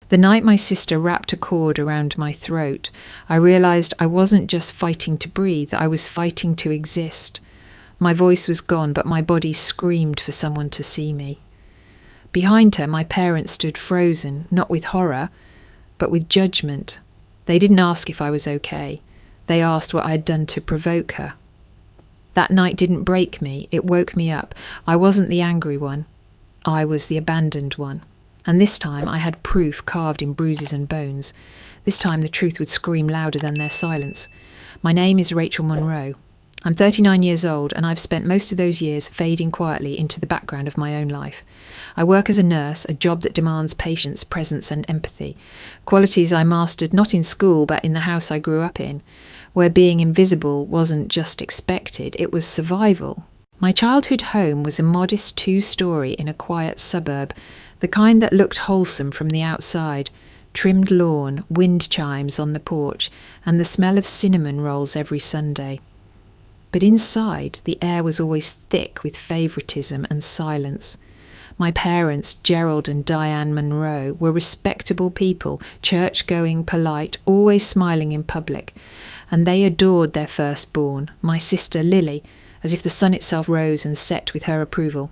The night my sister wrapped a cord around my throat, I realised I wasn't just fighting to breathe, I was fighting to exist. My voice was gone, but my body screamed for someone to see me. Behind her, my parents stood frozen, not with horror, but with judgment. They didn't ask if I was okay. They asked what I had done to provoke her. That night didn't break me, it woke me up. I wasn't the angry one. I was the abandoned one. And this time I had proof carved in bruises and bones. This time the truth would scream louder than their silence. My name is Rachel Monroe. I'm 39 years old, and I've spent most of those years fading quietly into the background of my own life. I work as a nurse, a job that demands patience, presence and empathy, qualities I mastered not in school but in the house I grew up in, where being invisible wasn't just expected, it was survival. My childhood home was a modest 2-story in a quiet suburb, the kind that looked wholesome from the outside, trimmed lawn, wind chimes on the porch, and the smell of cinnamon rolls every Sunday. But inside, the air was always thick with favouritism and silence. My parents, Gerald and Diane Monroe, were respectable people, church-going, polite, always smiling in public, and they adored their firstborn, my sister Lily, as if the sun itself rose and set with her approval.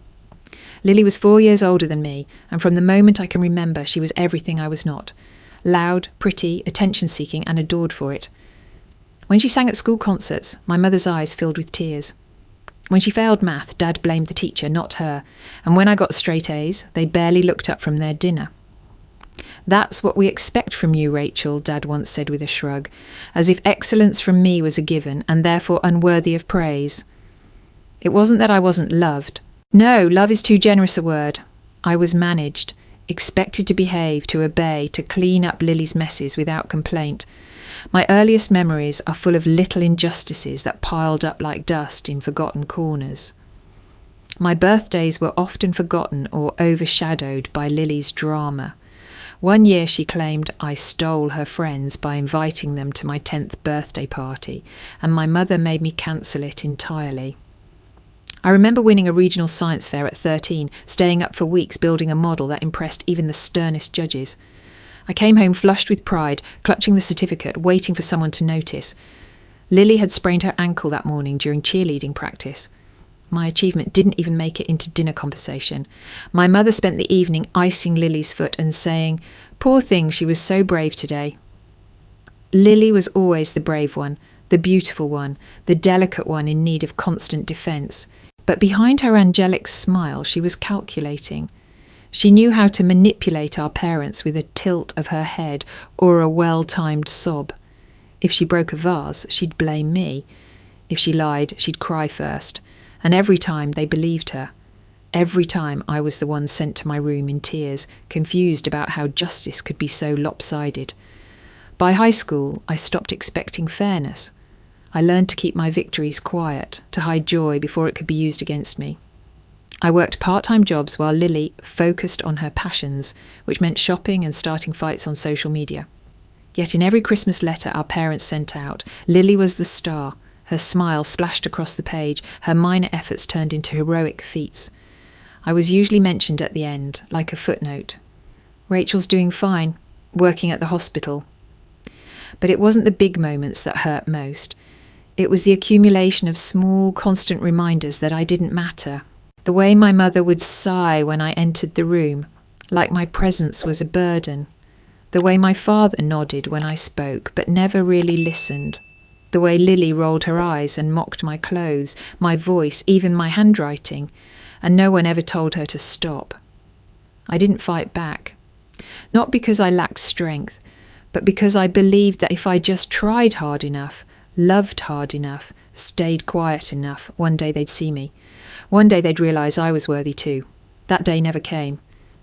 Lily was 4 years older than me, and from the moment I can remember she was everything I was not. Loud, pretty, attention-seeking, and adored for it. When she sang at school concerts, my mother's eyes filled with tears. When she failed math, Dad blamed the teacher, not her, and when I got straight A's, they barely looked up from their dinner. "That's what we expect from you, Rachel," Dad once said with a shrug, as if excellence from me was a given and therefore unworthy of praise. It wasn't that I wasn't loved. No, love is too generous a word. I was managed, expected to behave, to obey, to clean up Lily's messes without complaint. My earliest memories are full of little injustices that piled up like dust in forgotten corners. My birthdays were often forgotten or overshadowed by Lily's drama. One year she claimed I stole her friends by inviting them to my 10th birthday party, and my mother made me cancel it entirely. I remember winning a regional science fair at 13, staying up for weeks building a model that impressed even the sternest judges. I came home flushed with pride, clutching the certificate, waiting for someone to notice. Lily had sprained her ankle that morning during cheerleading practice. My achievement didn't even make it into dinner conversation. My mother spent the evening icing Lily's foot and saying, "Poor thing, she was so brave today." Lily was always the brave one, the beautiful one, the delicate one in need of constant defence. But behind her angelic smile, she was calculating. She knew how to manipulate our parents with a tilt of her head or a well-timed sob. If she broke a vase, she'd blame me. If she lied, she'd cry first. And every time they believed her. Every time I was the one sent to my room in tears, confused about how justice could be so lopsided. By high school, I stopped expecting fairness. I learned to keep my victories quiet, to hide joy before it could be used against me. I worked part-time jobs while Lily focused on her passions, which meant shopping and starting fights on social media. Yet in every Christmas letter our parents sent out, Lily was the star. Her smile splashed across the page, her minor efforts turned into heroic feats. I was usually mentioned at the end, like a footnote. "Rachel's doing fine, working at the hospital." But it wasn't the big moments that hurt most. It was the accumulation of small, constant reminders that I didn't matter. The way my mother would sigh when I entered the room, like my presence was a burden. The way my father nodded when I spoke, but never really listened. The way Lily rolled her eyes and mocked my clothes, my voice, even my handwriting, and no one ever told her to stop. I didn't fight back. Not because I lacked strength, but because I believed that if I just tried hard enough, loved hard enough, stayed quiet enough, one day they'd see me. One day they'd realise I was worthy too. That day never came.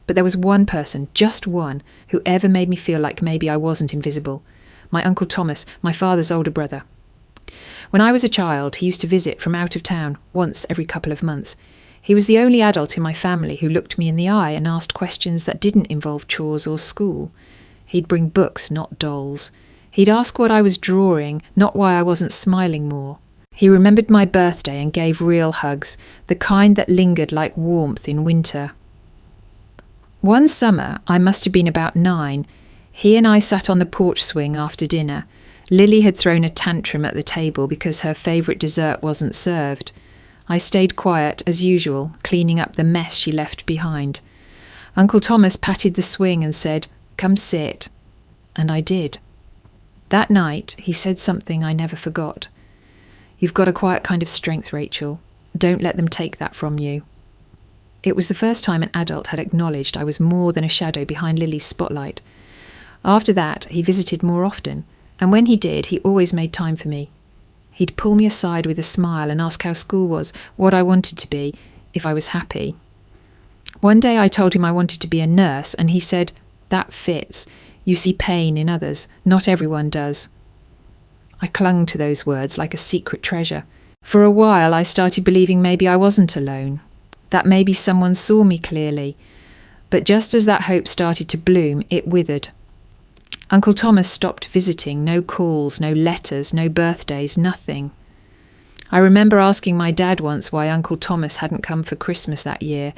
But there was one person, just one, who ever made me feel like maybe I wasn't invisible. My Uncle Thomas, my father's older brother. When I was a child, he used to visit from out of town, once every couple of months. He was the only adult in my family who looked me in the eye and asked questions that didn't involve chores or school. He'd bring books, not dolls. He'd ask what I was drawing, not why I wasn't smiling more. He remembered my birthday and gave real hugs, the kind that lingered like warmth in winter. One summer, I must have been about 9, He and I sat on the porch swing after dinner. Lily had thrown a tantrum at the table because her favourite dessert wasn't served. I stayed quiet, as usual, cleaning up the mess she left behind. Uncle Thomas patted the swing and said, "Come sit." And I did. That night, he said something I never forgot. "You've got a quiet kind of strength, Rachel. Don't let them take that from you." It was the first time an adult had acknowledged I was more than a shadow behind Lily's spotlight. After that, he visited more often, and when he did, he always made time for me. He'd pull me aside with a smile and ask how school was, what I wanted to be, if I was happy. One day I told him I wanted to be a nurse, and he said, "That fits. You see pain in others. Not everyone does." I clung to those words like a secret treasure. For a while I started believing maybe I wasn't alone, that maybe someone saw me clearly. But just as that hope started to bloom, it withered. Uncle Thomas stopped visiting, no calls, no letters, no birthdays, nothing. I remember asking my dad once why Uncle Thomas hadn't come for Christmas that year,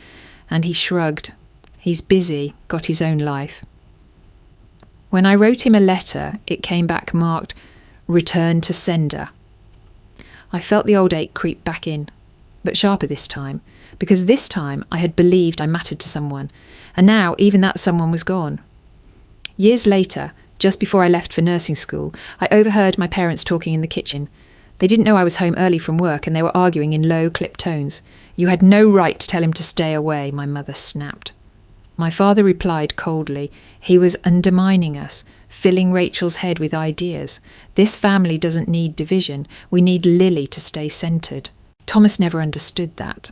and he shrugged. He's busy, got his own life. When I wrote him a letter, it came back marked, "Return to sender." I felt the old ache creep back in, but sharper this time, because this time I had believed I mattered to someone, and now even that someone was gone. Years later, just before I left for nursing school, I overheard my parents talking in the kitchen. They didn't know I was home early from work, and they were arguing in low, clipped tones. "You had no right to tell him to stay away," my mother snapped. My father replied coldly, "He was undermining us, filling Rachel's head with ideas. This family doesn't need division. We need Lily to stay centred." Thomas never understood that.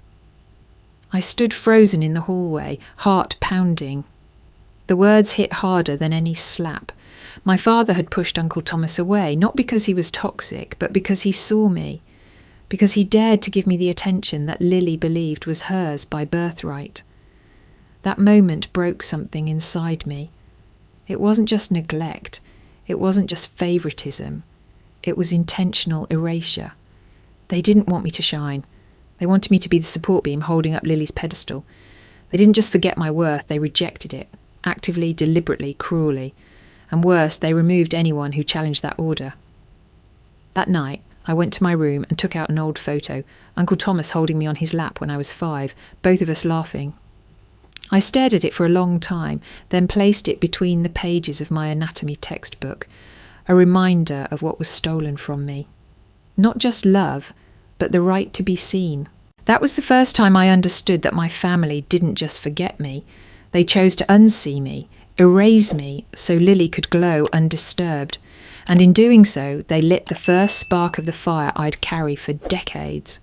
I stood frozen in the hallway, heart pounding. The words hit harder than any slap. My father had pushed Uncle Thomas away, not because he was toxic, but because he saw me, because he dared to give me the attention that Lily believed was hers by birthright. That moment broke something inside me. It wasn't just neglect. It wasn't just favouritism. It was intentional erasure. They didn't want me to shine. They wanted me to be the support beam holding up Lily's pedestal. They didn't just forget my worth, they rejected it, actively, deliberately, cruelly. And worse, they removed anyone who challenged that order. That night, I went to my room and took out an old photo, Uncle Thomas holding me on his lap when I was 5, both of us laughing. I stared at it for a long time, then placed it between the pages of my anatomy textbook, a reminder of what was stolen from me. Not just love, but the right to be seen. That was the first time I understood that my family didn't just forget me. They chose to unsee me, erase me, so Lily could glow undisturbed. And in doing so, they lit the first spark of the fire I'd carry for decades.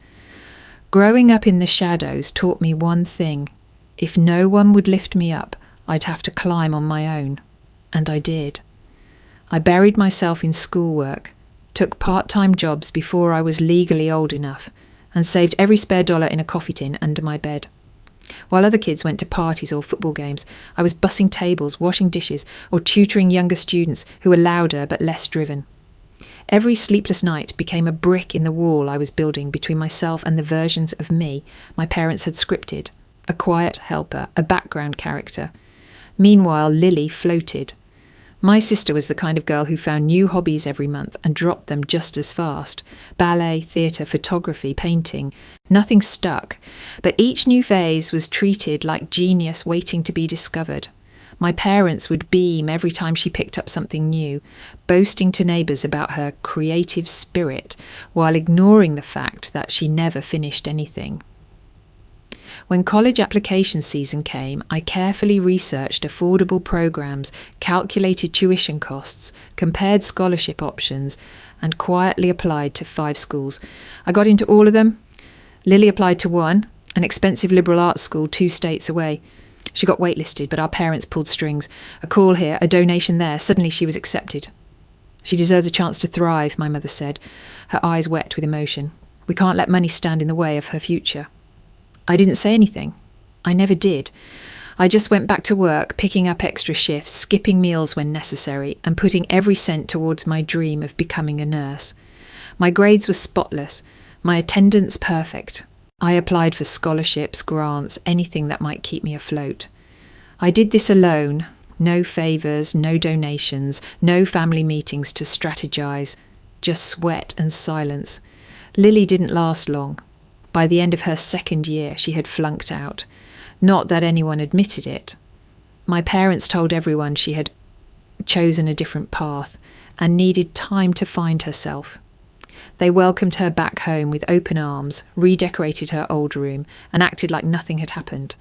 Growing up in the shadows taught me one thing. If no one would lift me up, I'd have to climb on my own. And I did. I buried myself in schoolwork, took part-time jobs before I was legally old enough, and saved every spare dollar in a coffee tin under my bed. While other kids went to parties or football games, I was bussing tables, washing dishes, or tutoring younger students who were louder but less driven. Every sleepless night became a brick in the wall I was building between myself and the versions of me my parents had scripted, a quiet helper, a background character. Meanwhile, Lily floated. My sister was the kind of girl who found new hobbies every month and dropped them just as fast. Ballet, theatre, photography, painting. Nothing stuck. But each new phase was treated like genius waiting to be discovered. My parents would beam every time she picked up something new, boasting to neighbours about her creative spirit, while ignoring the fact that she never finished anything. When college application season came, I carefully researched affordable programs, calculated tuition costs, compared scholarship options, and quietly applied to 5 schools. I got into all of them. Lily applied to one, an expensive liberal arts school 2 states away. She got waitlisted, but our parents pulled strings. A call here, a donation there. Suddenly she was accepted. "She deserves a chance to thrive," my mother said, her eyes wet with emotion. "We can't let money stand in the way of her future." I didn't say anything. I never did. I just went back to work, picking up extra shifts, skipping meals when necessary, and putting every cent towards my dream of becoming a nurse. My grades were spotless, my attendance perfect. I applied for scholarships, grants, anything that might keep me afloat. I did this alone, No favours, no donations, no family meetings to strategise, just sweat and silence. Lily didn't last long. By the end of her second year, she had flunked out. Not that anyone admitted it. My parents told everyone she had chosen a different path and needed time to find herself. They welcomed her back home with open arms, redecorated her old room, and acted like nothing had happened.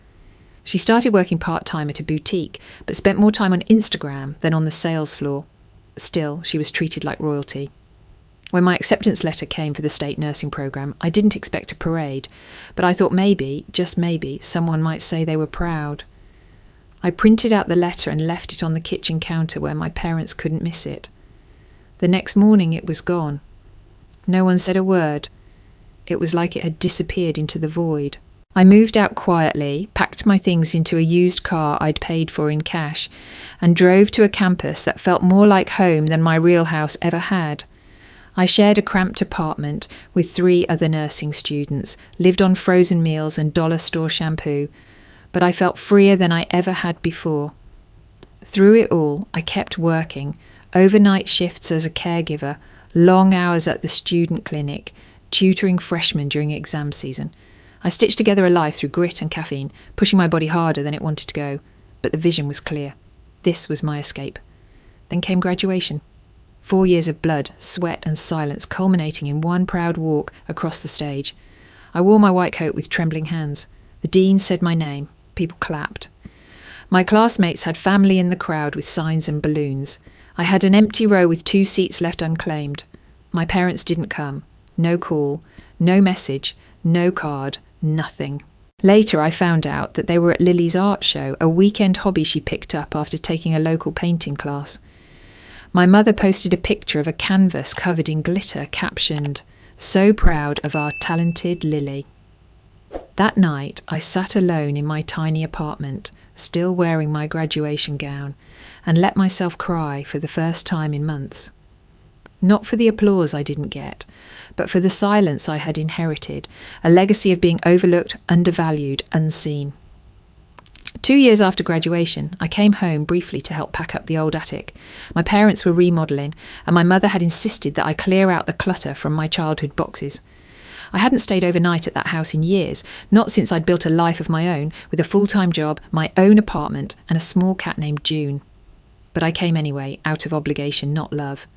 She started working part-time at a boutique, but spent more time on Instagram than on the sales floor. Still, she was treated like royalty. When my acceptance letter came for the state nursing programme, I didn't expect a parade, but I thought maybe, just maybe, someone might say they were proud. I printed out the letter and left it on the kitchen counter where my parents couldn't miss it. The next morning it was gone. No one said a word. It was like it had disappeared into the void. I moved out quietly, packed my things into a used car I'd paid for in cash, and drove to a campus that felt more like home than my real house ever had. I shared a cramped apartment with 3 other nursing students, lived on frozen meals and dollar store shampoo, but I felt freer than I ever had before. Through it all, I kept working, overnight shifts as a caregiver, long hours at the student clinic, tutoring freshmen during exam season. I stitched together a life through grit and caffeine, pushing my body harder than it wanted to go, but the vision was clear. This was my escape. Then came graduation. 4 years of blood, sweat and silence culminating in one proud walk across the stage. I wore my white coat with trembling hands. The dean said my name. People clapped. My classmates had family in the crowd with signs and balloons. I had an empty row with 2 seats left unclaimed. My parents didn't come. No call, no message, no card, nothing. Later I found out that they were at Lily's art show, a weekend hobby she picked up after taking a local painting class. My mother posted a picture of a canvas covered in glitter captioned, "So proud of our talented Lily." That night I sat alone in my tiny apartment, still wearing my graduation gown, and let myself cry for the first time in months. Not for the applause I didn't get, but for the silence I had inherited, a legacy of being overlooked, undervalued, unseen. 2 years after graduation, I came home briefly to help pack up the old attic. My parents were remodelling, and my mother had insisted that I clear out the clutter from my childhood boxes. I hadn't stayed overnight at that house in years, not since I'd built a life of my own, with a full-time job, my own apartment, and a small cat named June. But I came anyway, out of obligation, not love.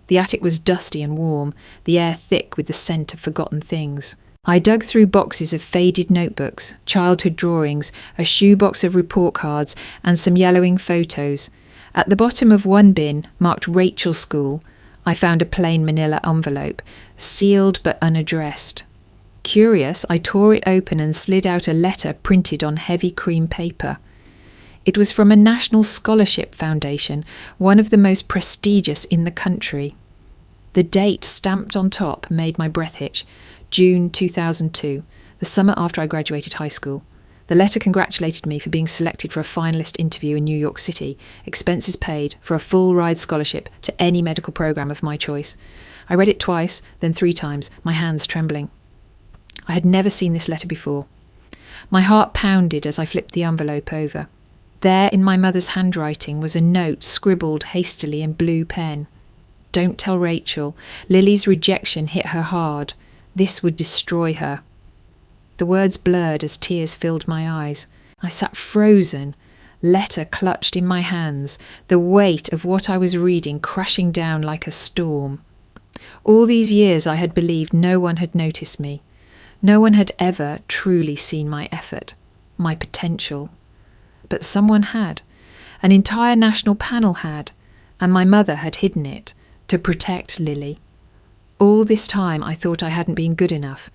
The attic was dusty and warm, the air thick with the scent of forgotten things. I dug through boxes of faded notebooks, childhood drawings, a shoebox of report cards, and some yellowing photos. At the bottom of one bin, marked Rachel School, I found a plain manila envelope, sealed but unaddressed. Curious, I tore it open and slid out a letter printed on heavy cream paper. It was from a National Scholarship Foundation, one of the most prestigious in the country. The date stamped on top made my breath hitch. June 2002, the summer after I graduated high school. The letter congratulated me for being selected for a finalist interview in New York City, expenses paid, for a full ride scholarship to any medical programme of my choice. I read it twice, then 3 times, my hands trembling. I had never seen this letter before. My heart pounded as I flipped the envelope over. There in my mother's handwriting was a note scribbled hastily in blue pen. "Don't tell Rachel. Lily's rejection hit her hard. This would destroy her." The words blurred as tears filled my eyes. I sat frozen, letter clutched in my hands, the weight of what I was reading crashing down like a storm. All these years I had believed no one had noticed me. No one had ever truly seen my effort, my potential. But someone had. An entire national panel had, and my mother had hidden it to protect Lily. All this time I thought I hadn't been good enough,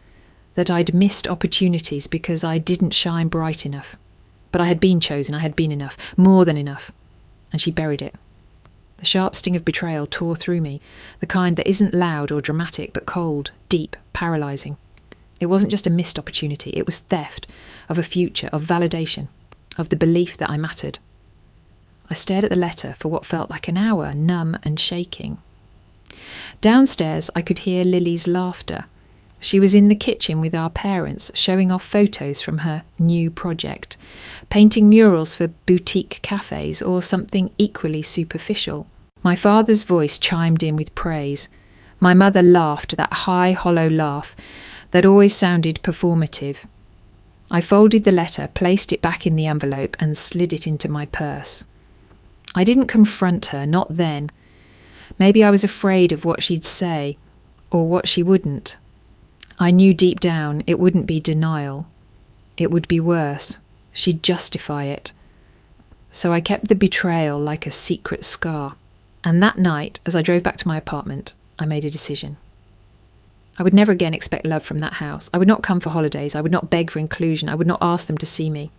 that I'd missed opportunities because I didn't shine bright enough. But I had been chosen, I had been enough, more than enough. And she buried it. The sharp sting of betrayal tore through me, the kind that isn't loud or dramatic, but cold, deep, paralysing. It wasn't just a missed opportunity, it was theft of a future, of validation, of the belief that I mattered. I stared at the letter for what felt like an hour, numb and shaking. Downstairs I could hear Lily's laughter. She was in the kitchen with our parents, showing off photos from her new project, painting murals for boutique cafes or something equally superficial. My father's voice chimed in with praise. My mother laughed, that high, hollow laugh that always sounded performative. I folded the letter, placed it back in the envelope, and slid it into my purse. I didn't confront her, not then. Maybe I was afraid of what she'd say, or what she wouldn't. I knew deep down it wouldn't be denial. It would be worse. She'd justify it. So I kept the betrayal like a secret scar. And that night, as I drove back to my apartment, I made a decision. I would never again expect love from that house. I would not come for holidays. I would not beg for inclusion. I would not ask them to see me.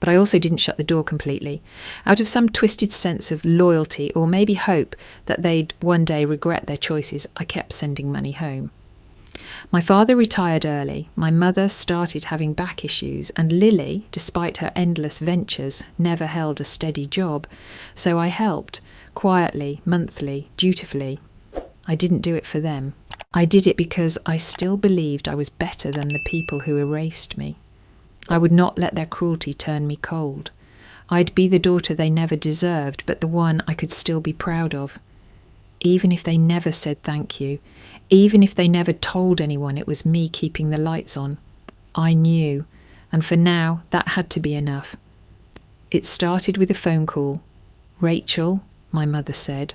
But I also didn't shut the door completely. Out of some twisted sense of loyalty, or maybe hope that they'd one day regret their choices, I kept sending money home. My father retired early, my mother started having back issues, and Lily, despite her endless ventures, never held a steady job. So I helped, quietly, monthly, dutifully. I didn't do it for them. I did it because I still believed I was better than the people who erased me. I would not let their cruelty turn me cold. I'd be the daughter they never deserved, but the one I could still be proud of. Even if they never said thank you, even if they never told anyone it was me keeping the lights on, I knew, and for now that had to be enough. It started with a phone call. "Rachel," my mother said,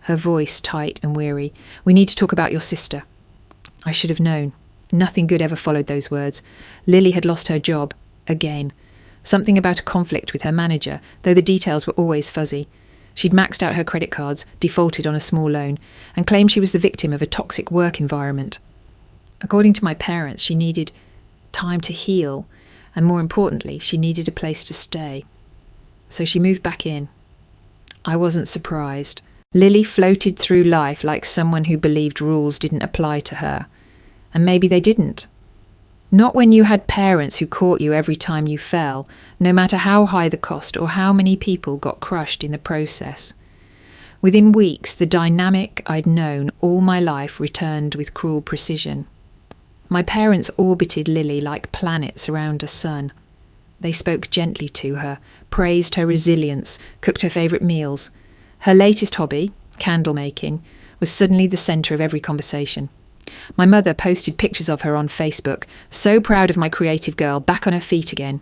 her voice tight and weary, "we need to talk about your sister." I should have known. Nothing good ever followed those words. Lily had lost her job, again. Something about a conflict with her manager, though the details were always fuzzy. She'd maxed out her credit cards, defaulted on a small loan, and claimed she was the victim of a toxic work environment. According to my parents, she needed time to heal, and more importantly, she needed a place to stay. So she moved back in. I wasn't surprised. Lily floated through life like someone who believed rules didn't apply to her. And maybe they didn't. Not when you had parents who caught you every time you fell, no matter how high the cost or how many people got crushed in the process. Within weeks, the dynamic I'd known all my life returned with cruel precision. My parents orbited Lily like planets around a sun. They spoke gently to her, praised her resilience, cooked her favourite meals. Her latest hobby, candle making, was suddenly the centre of every conversation. My mother posted pictures of her on Facebook, so proud of my creative girl back on her feet again,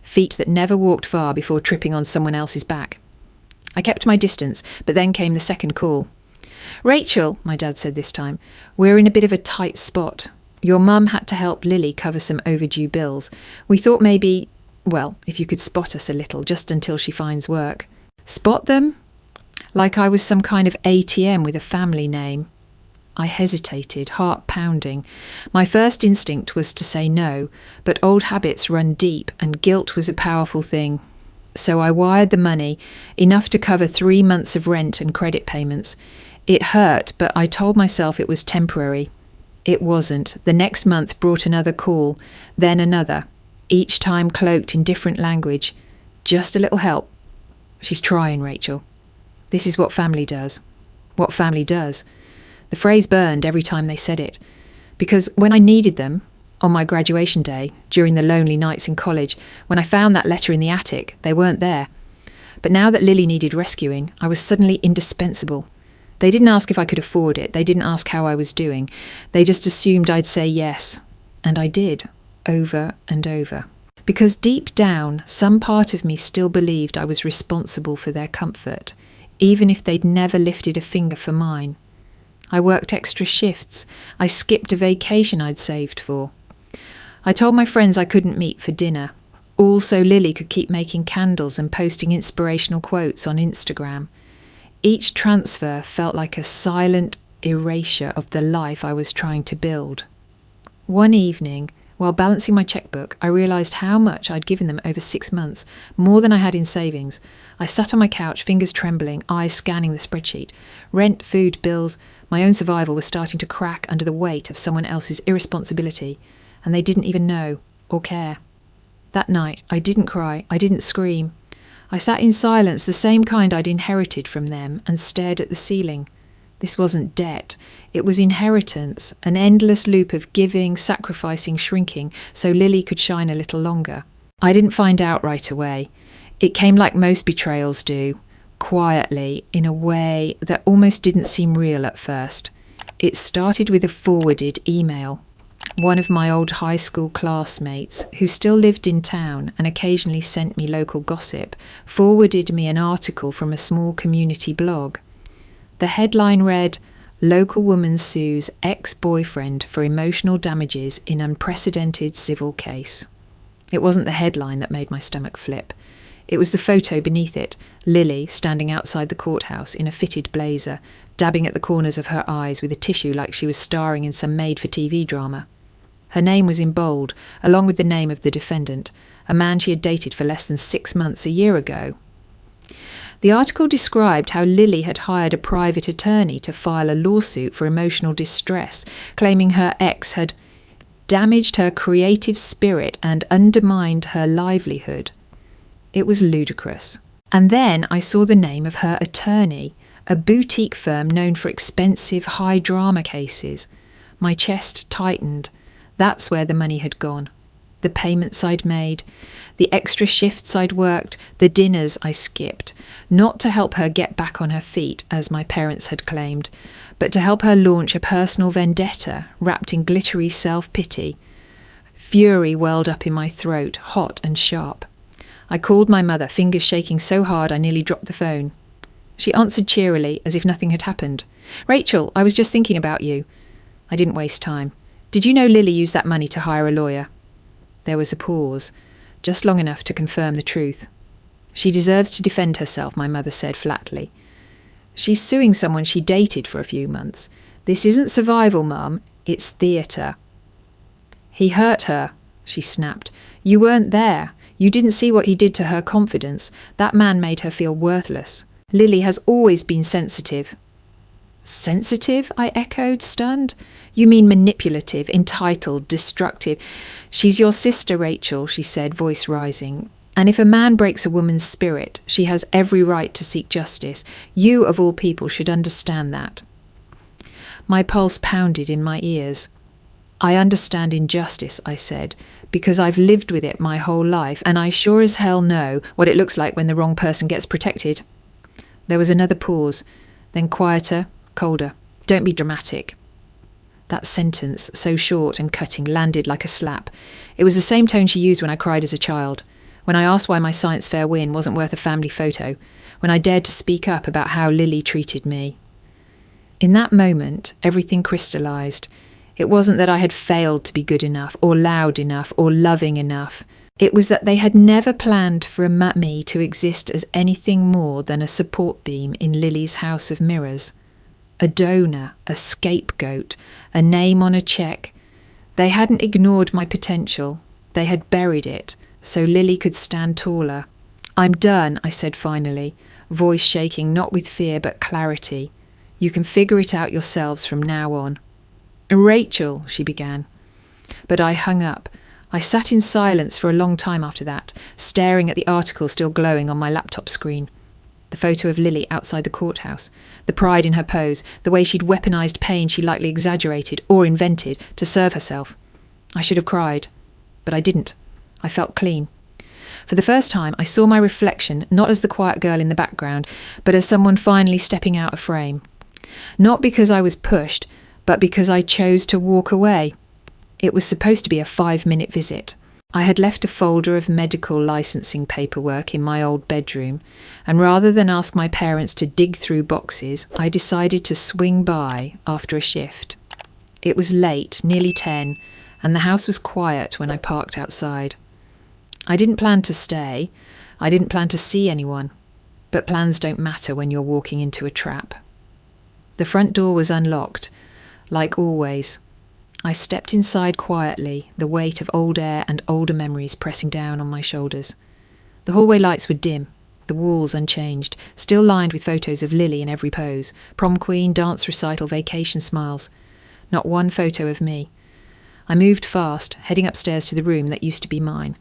feet that never walked far before tripping on someone else's back. I kept my distance, but then came the second call. "Rachel," my dad said this time, "we're in a bit of a tight spot. Your mum had to help Lily cover some overdue bills. We thought maybe, well, if you could spot us a little, just until she finds work." Spot them? Like I was some kind of ATM with a family name. I hesitated, heart pounding. My first instinct was to say no, but old habits run deep and guilt was a powerful thing. So I wired the money, enough to cover 3 months of rent and credit payments. It hurt, but I told myself it was temporary. It wasn't. The next month brought another call, then another, each time cloaked in different language. "Just a little help. She's trying, Rachel." This is what family does. What family does. The phrase burned every time they said it, because when I needed them, on my graduation day, during the lonely nights in college, when I found that letter in the attic, they weren't there. But now that Lily needed rescuing, I was suddenly indispensable. They didn't ask if I could afford it, they didn't ask how I was doing, they just assumed I'd say yes. And I did, over and over. Because deep down, some part of me still believed I was responsible for their comfort, even if they'd never lifted a finger for mine. I worked extra shifts. I skipped a vacation I'd saved for. I told my friends I couldn't meet for dinner, all so Lily could keep making candles and posting inspirational quotes on Instagram. Each transfer felt like a silent erasure of the life I was trying to build. One evening, while balancing my checkbook, I realised how much I'd given them over 6 months, more than I had in savings. I sat on my couch, fingers trembling, eyes scanning the spreadsheet. Rent, food, bills. My own survival was starting to crack under the weight of someone else's irresponsibility, and they didn't even know or care. That night, I didn't cry, I didn't scream. I sat in silence, the same kind I'd inherited from them, and stared at the ceiling. This wasn't debt. It was inheritance, an endless loop of giving, sacrificing, shrinking, so Lily could shine a little longer. I didn't find out right away. It came like most betrayals do, quietly, in a way that almost didn't seem real at first. It started with a forwarded email. One of my old high school classmates, who still lived in town and occasionally sent me local gossip, forwarded me an article from a small community blog. The headline read, "Local woman sues ex-boyfriend for emotional damages in unprecedented civil case." It wasn't the headline that made my stomach flip. It was the photo beneath it, Lily standing outside the courthouse in a fitted blazer, dabbing at the corners of her eyes with a tissue like she was starring in some made-for-TV drama. Her name was in bold, along with the name of the defendant, a man she had dated for less than 6 months a year ago. The article described how Lily had hired a private attorney to file a lawsuit for emotional distress, claiming her ex had damaged her creative spirit and undermined her livelihood. It was ludicrous. And then I saw the name of her attorney, a boutique firm known for expensive high-drama cases. My chest tightened. That's where the money had gone. The payments I'd made, the extra shifts I'd worked, the dinners I skipped, not to help her get back on her feet, as my parents had claimed, but to help her launch a personal vendetta wrapped in glittery self-pity. Fury welled up in my throat, hot and sharp. I called my mother, fingers shaking so hard I nearly dropped the phone. She answered cheerily, as if nothing had happened. "Rachel, I was just thinking about you." I didn't waste time. "Did you know Lily used that money to hire a lawyer?" There was a pause, just long enough to confirm the truth. "She deserves to defend herself," my mother said flatly. "She's suing someone she dated for a few months. This isn't survival, Mum. It's theatre." "He hurt her," she snapped. "You weren't there. You didn't see what he did to her confidence. That man made her feel worthless. Lily has always been sensitive." "Sensitive?" I echoed, stunned. "You mean manipulative, entitled, destructive. She's your sister, Rachel," she said, voice rising. "And if a man breaks a woman's spirit, she has every right to seek justice. You, of all people, should understand that." My pulse pounded in my ears. "I understand injustice," I said, "because I've lived with it my whole life, and I sure as hell know what it looks like when the wrong person gets protected." There was another pause, then quieter, colder. "Don't be dramatic." That sentence, so short and cutting, landed like a slap. It was the same tone she used when I cried as a child, when I asked why my science fair win wasn't worth a family photo, when I dared to speak up about how Lily treated me. In that moment, everything crystallised. It wasn't that I had failed to be good enough, or loud enough, or loving enough. It was that they had never planned for me to exist as anything more than a support beam in Lily's house of mirrors. A donor, a scapegoat, a name on a cheque. They hadn't ignored my potential. They had buried it, so Lily could stand taller. "I'm done," I said finally, voice shaking not with fear but clarity. "You can figure it out yourselves from now on." "Rachel," she began. But I hung up. I sat in silence for a long time after that, staring at the article still glowing on my laptop screen. The photo of Lily outside the courthouse, the pride in her pose, the way she'd weaponised pain she likely exaggerated or invented to serve herself. I should have cried, but I didn't. I felt clean. For the first time, I saw my reflection not as the quiet girl in the background, but as someone finally stepping out of frame. Not because I was pushed, but because I chose to walk away. It was supposed to be a 5-minute visit. I had left a folder of medical licensing paperwork in my old bedroom, and rather than ask my parents to dig through boxes, I decided to swing by after a shift. It was late, nearly 10, and the house was quiet when I parked outside. I didn't plan to stay. I didn't plan to see anyone. But plans don't matter when you're walking into a trap. The front door was unlocked, like always. I stepped inside quietly, the weight of old air and older memories pressing down on my shoulders. The hallway lights were dim, the walls unchanged, still lined with photos of Lily in every pose, prom queen, dance recital, vacation smiles. Not one photo of me. I moved fast, heading upstairs to the room that used to be mine.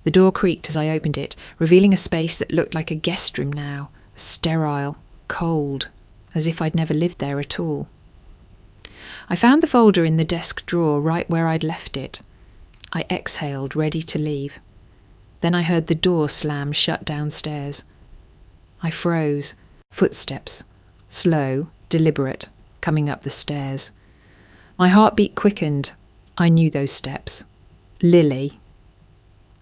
The door creaked as I opened it, revealing a space that looked like a guest room now, sterile, cold, as if I'd never lived there at all. I found the folder in the desk drawer right where I'd left it. I exhaled, ready to leave. Then I heard the door slam shut downstairs. I froze. Footsteps. Slow, deliberate, coming up the stairs. My heartbeat quickened. I knew those steps. Lily.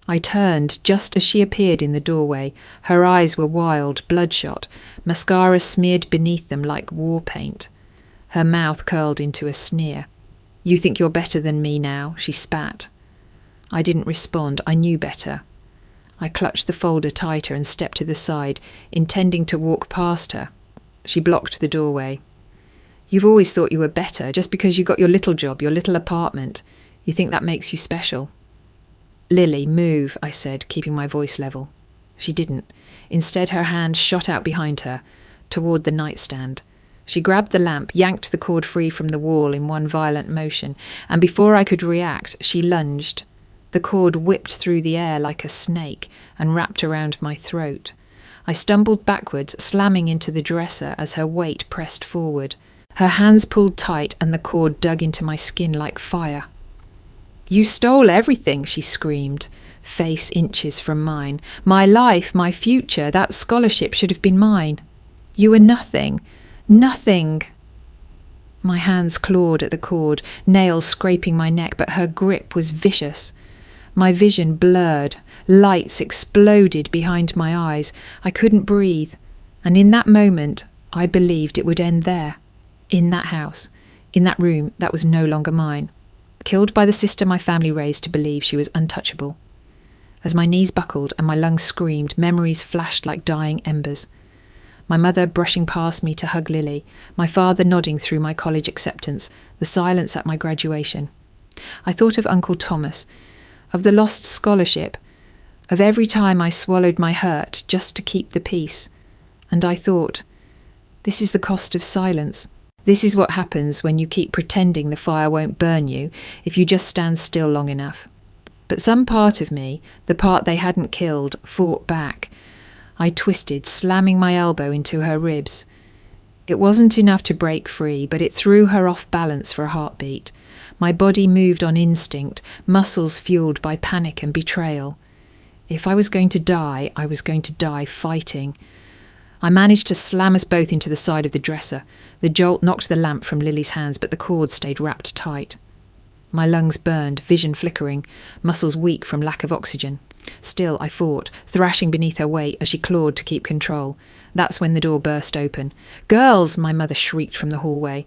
I turned just as she appeared in the doorway. Her eyes were wild, bloodshot, mascara smeared beneath them like war paint. Her mouth curled into a sneer. "You think you're better than me now?" she spat. I didn't respond. I knew better. I clutched the folder tighter and stepped to the side, intending to walk past her. She blocked the doorway. "You've always thought you were better, just because you got your little job, your little apartment. You think that makes you special." "Lily, move," I said, keeping my voice level. She didn't. Instead, her hand shot out behind her, toward the nightstand. She grabbed the lamp, yanked the cord free from the wall in one violent motion, and before I could react, she lunged. The cord whipped through the air like a snake and wrapped around my throat. I stumbled backwards, slamming into the dresser as her weight pressed forward. Her hands pulled tight and the cord dug into my skin like fire. "You stole everything," she screamed, face inches from mine. "My life, my future, that scholarship should have been mine. You were nothing. Nothing." My hands clawed at the cord, nails scraping my neck, but her grip was vicious. My vision blurred. Lights exploded behind my eyes. I couldn't breathe. And in that moment, I believed it would end there. In that house. In that room that was no longer mine. Killed by the sister my family raised to believe she was untouchable. As my knees buckled and my lungs screamed, memories flashed like dying embers. My mother brushing past me to hug Lily, my father nodding through my college acceptance, the silence at my graduation. I thought of Uncle Thomas, of the lost scholarship, of every time I swallowed my hurt just to keep the peace. And I thought, this is the cost of silence. This is what happens when you keep pretending the fire won't burn you if you just stand still long enough. But some part of me, the part they hadn't killed, fought back. I twisted, slamming my elbow into her ribs. It wasn't enough to break free, but it threw her off balance for a heartbeat. My body moved on instinct, muscles fueled by panic and betrayal. If I was going to die, I was going to die fighting. I managed to slam us both into the side of the dresser. The jolt knocked the lamp from Lily's hands, but the cord stayed wrapped tight. My lungs burned, vision flickering, muscles weak from lack of oxygen. Still, I fought, thrashing beneath her weight as she clawed to keep control. That's when the door burst open. "Girls!" my mother shrieked from the hallway.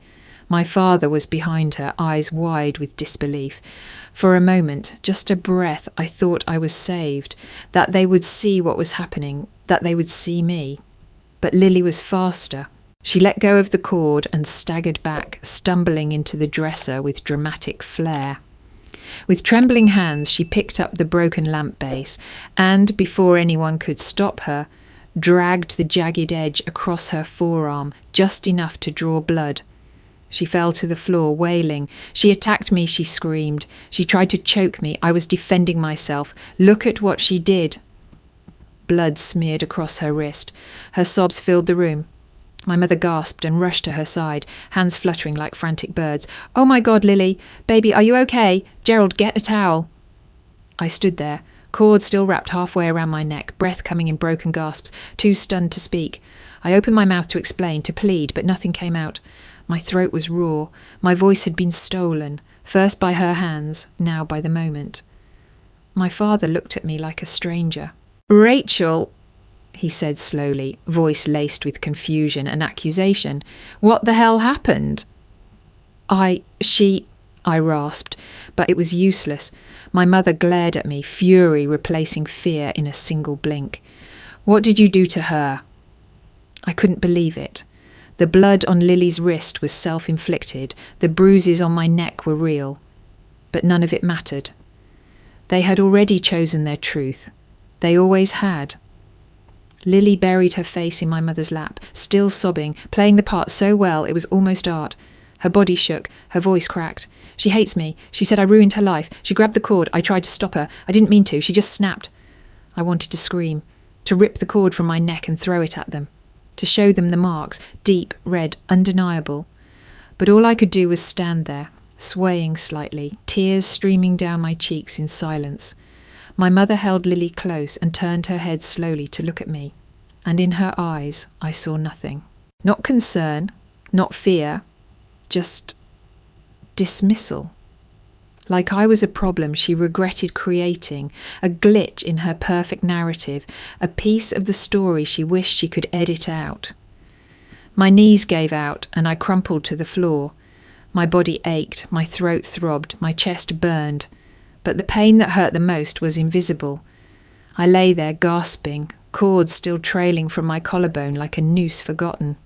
My father was behind her, eyes wide with disbelief. For a moment, just a breath, I thought I was saved, that they would see what was happening, that they would see me. But Lily was faster. She let go of the cord and staggered back, stumbling into the dresser with dramatic flair. With trembling hands, she picked up the broken lamp base and, before anyone could stop her, dragged the jagged edge across her forearm, just enough to draw blood. She fell to the floor, wailing. "She attacked me," she screamed. "She tried to choke me. I was defending myself. Look at what she did." Blood smeared across her wrist. Her sobs filled the room. My mother gasped and rushed to her side, hands fluttering like frantic birds. "Oh my God, Lily! Baby, are you okay? Gerald, get a towel." I stood there, cord still wrapped halfway around my neck, breath coming in broken gasps, too stunned to speak. I opened my mouth to explain, to plead, but nothing came out. My throat was raw. My voice had been stolen, first by her hands, now by the moment. My father looked at me like a stranger. "Rachel," he said slowly, voice laced with confusion and accusation. "What the hell happened?" I rasped, but it was useless. My mother glared at me, fury replacing fear in a single blink. "What did you do to her?" I couldn't believe it. The blood on Lily's wrist was self-inflicted. The bruises on my neck were real. But none of it mattered. They had already chosen their truth. They always had. Lily buried her face in my mother's lap, still sobbing, playing the part so well it was almost art. Her body shook, her voice cracked. "She hates me. She said I ruined her life. She grabbed the cord. I tried to stop her. I didn't mean to. She just snapped." I wanted to scream, to rip the cord from my neck and throw it at them, to show them the marks, deep, red, undeniable. But all I could do was stand there, swaying slightly, tears streaming down my cheeks in silence. My mother held Lily close and turned her head slowly to look at me, and in her eyes I saw nothing. Not concern, not fear, just dismissal. Like I was a problem she regretted creating, a glitch in her perfect narrative, a piece of the story she wished she could edit out. My knees gave out and I crumpled to the floor. My body ached, my throat throbbed, my chest burned, but the pain that hurt the most was invisible. I lay there gasping, cords still trailing from my collarbone like a noose forgotten.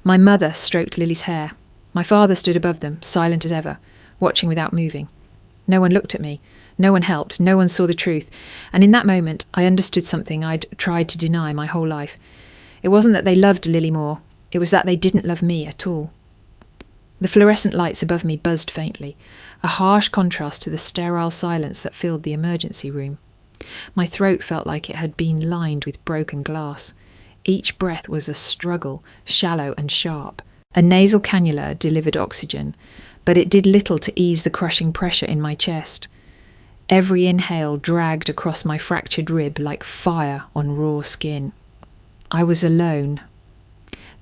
My mother stroked Lily's hair. My father stood above them, silent as ever, watching without moving. No one looked at me. No one helped. No one saw the truth. And in that moment, I understood something I'd tried to deny my whole life. It wasn't that they loved Lily more. It was that they didn't love me at all. The fluorescent lights above me buzzed faintly, a harsh contrast to the sterile silence that filled the emergency room. My throat felt like it had been lined with broken glass. Each breath was a struggle, shallow and sharp. A nasal cannula delivered oxygen, but it did little to ease the crushing pressure in my chest. Every inhale dragged across my fractured rib like fire on raw skin. I was alone.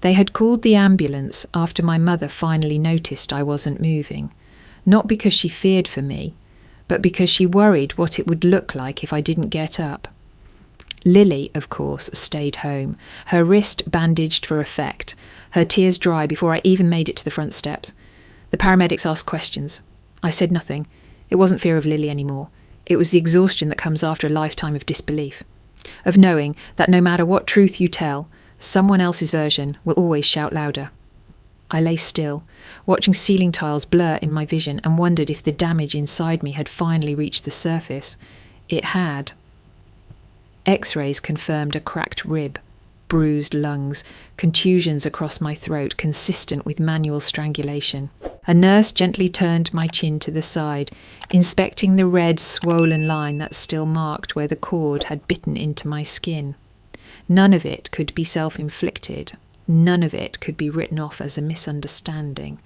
They had called the ambulance after my mother finally noticed I wasn't moving, not because she feared for me, but because she worried what it would look like if I didn't get up. Lily, of course, stayed home, her wrist bandaged for effect, her tears dry before I even made it to the front steps. The paramedics asked questions. I said nothing. It wasn't fear of Lily anymore. It was the exhaustion that comes after a lifetime of disbelief, of knowing that no matter what truth you tell, someone else's version will always shout louder. I lay still, watching ceiling tiles blur in my vision, and wondered if the damage inside me had finally reached the surface. It had. X-rays confirmed a cracked rib, bruised lungs, contusions across my throat consistent with manual strangulation. A nurse gently turned my chin to the side, inspecting the red, swollen line that still marked where the cord had bitten into my skin. None of it could be self-inflicted. None of it could be written off as a misunderstanding.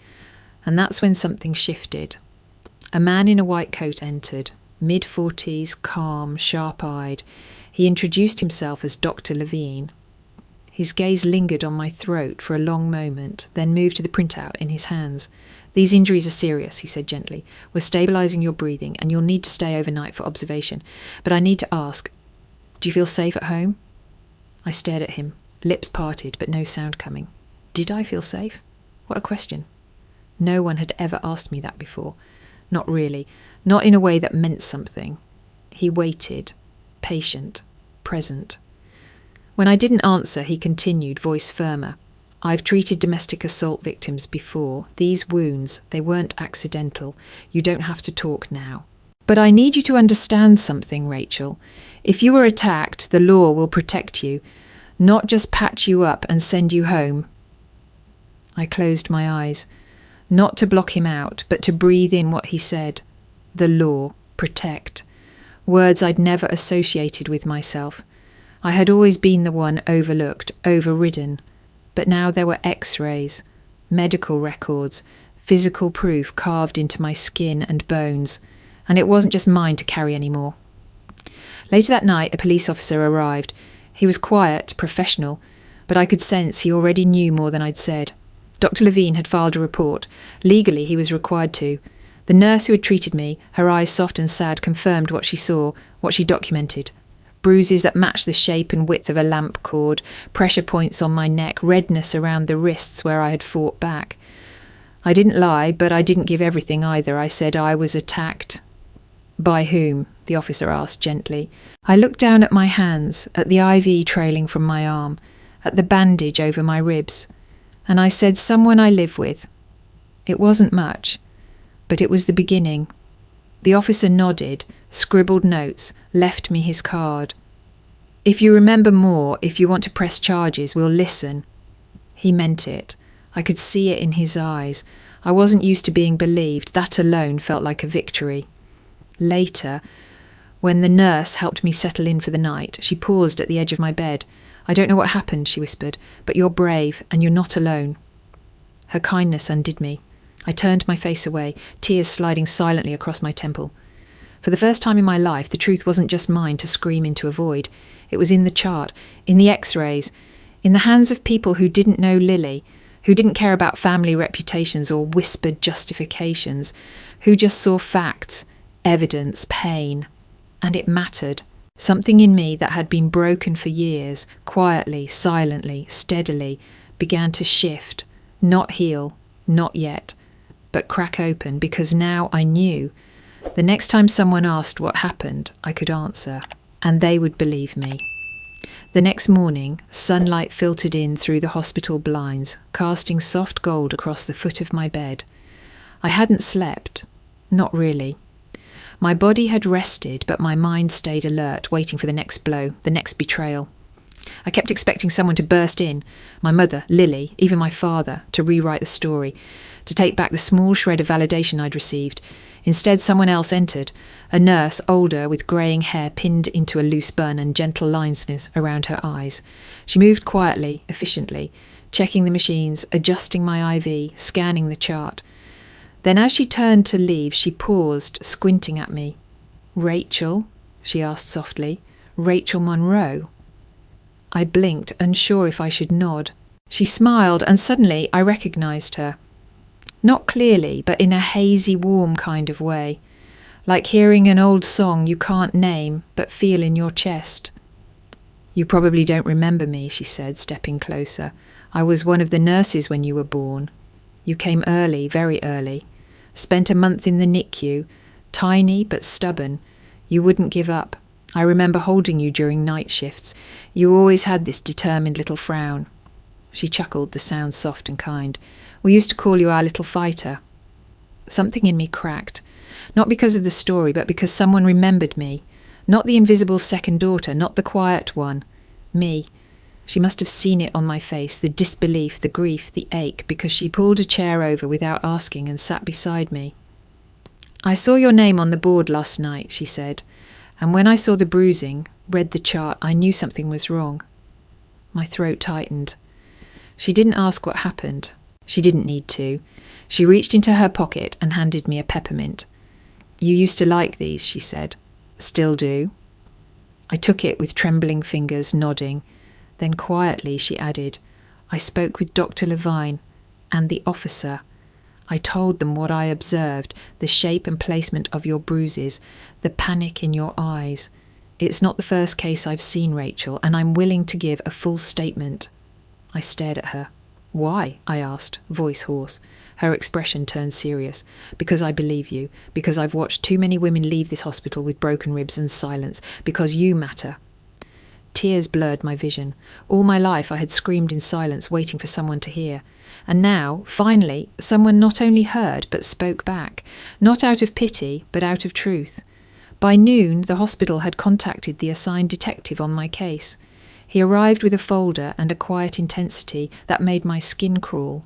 And that's when something shifted. A man in a white coat entered, mid-40s, calm, sharp-eyed. He introduced himself as Dr. Levine. His gaze lingered on my throat for a long moment, then moved to the printout in his hands. "These injuries are serious," he said gently. "We're stabilising your breathing, and you'll need to stay overnight for observation. But I need to ask, do you feel safe at home?" I stared at him, lips parted, but no sound coming. Did I feel safe? What a question. No one had ever asked me that before. Not really. Not in a way that meant something. He waited, patient, present. When I didn't answer, he continued, voice firmer. "I've treated domestic assault victims before. These wounds, they weren't accidental. You don't have to talk now. But I need you to understand something, Rachel. If you were attacked, the law will protect you, not just patch you up and send you home." I closed my eyes, not to block him out, but to breathe in what he said. The law, protect. Words I'd never associated with myself. I had always been the one overlooked, overridden. But now there were X-rays, medical records, physical proof carved into my skin and bones, and it wasn't just mine to carry anymore. Later that night, a police officer arrived. He was quiet, professional, but I could sense he already knew more than I'd said. Dr. Levine had filed a report. Legally, he was required to. The nurse who had treated me, her eyes soft and sad, confirmed what she saw, what she documented. Bruises that matched the shape and width of a lamp cord, pressure points on my neck, redness around the wrists where I had fought back. I didn't lie, but I didn't give everything either. I said I was attacked. "By whom?" the officer asked gently. I looked down at my hands, at the IV trailing from my arm, at the bandage over my ribs, and I said, "Someone I live with." It wasn't much, but it was the beginning. The officer nodded, scribbled notes, left me his card. "If you remember more, if you want to press charges, we'll listen." He meant it. I could see it in his eyes. I wasn't used to being believed. That alone felt like a victory. Later, when the nurse helped me settle in for the night, she paused at the edge of my bed. "I don't know what happened," she whispered, "but you're brave and you're not alone." Her kindness undid me. I turned my face away, tears sliding silently across my temple. For the first time in my life, the truth wasn't just mine to scream into a void. It was in the chart, in the x-rays, in the hands of people who didn't know Lily, who didn't care about family reputations or whispered justifications, who just saw facts, evidence, pain. And it mattered. Something in me that had been broken for years, quietly, silently, steadily, began to shift, not heal, not yet, but crack open, because now I knew. The next time someone asked what happened, I could answer, and they would believe me. The next morning, sunlight filtered in through the hospital blinds, casting soft gold across the foot of my bed. I hadn't slept. Not really. My body had rested, but my mind stayed alert, waiting for the next blow, the next betrayal. I kept expecting someone to burst in, my mother, Lily, even my father, to rewrite the story, to take back the small shred of validation I'd received. Instead, someone else entered, a nurse, older, with greying hair pinned into a loose bun and gentle lines around her eyes. She moved quietly, efficiently, checking the machines, adjusting my IV, scanning the chart. Then as she turned to leave, she paused, squinting at me. "Rachel?" she asked softly. "Rachel Monroe?" I blinked, unsure if I should nod. She smiled, and suddenly I recognised her. Not clearly, but in a hazy, warm kind of way. Like hearing an old song you can't name, but feel in your chest. "You probably don't remember me," she said, stepping closer. "I was one of the nurses when you were born. You came early, very early. Spent a month in the NICU, tiny but stubborn. You wouldn't give up. I remember holding you during night shifts. You always had this determined little frown." She chuckled, the sound soft and kind. "We used to call you our little fighter." Something in me cracked. Not because of the story, but because someone remembered me. Not the invisible second daughter, not the quiet one. Me. She must have seen it on my face, the disbelief, the grief, the ache, because she pulled a chair over without asking and sat beside me. "I saw your name on the board last night," she said, "and when I saw the bruising, read the chart, I knew something was wrong." My throat tightened. She didn't ask what happened. She didn't need to. She reached into her pocket and handed me a peppermint. "You used to like these," she said. "Still do?" I took it with trembling fingers, nodding. Then quietly she added, "I spoke with Dr. Levine and the officer. I told them what I observed, the shape and placement of your bruises, the panic in your eyes. It's not the first case I've seen, Rachel, and I'm willing to give a full statement." I stared at her. "Why?" I asked, voice hoarse. Her expression turned serious. "Because I believe you. Because I've watched too many women leave this hospital with broken ribs and silence. Because you matter." Tears blurred my vision. All my life I had screamed in silence, waiting for someone to hear. And now, finally, someone not only heard, but spoke back. Not out of pity, but out of truth. By noon, the hospital had contacted the assigned detective on my case. He arrived with a folder and a quiet intensity that made my skin crawl.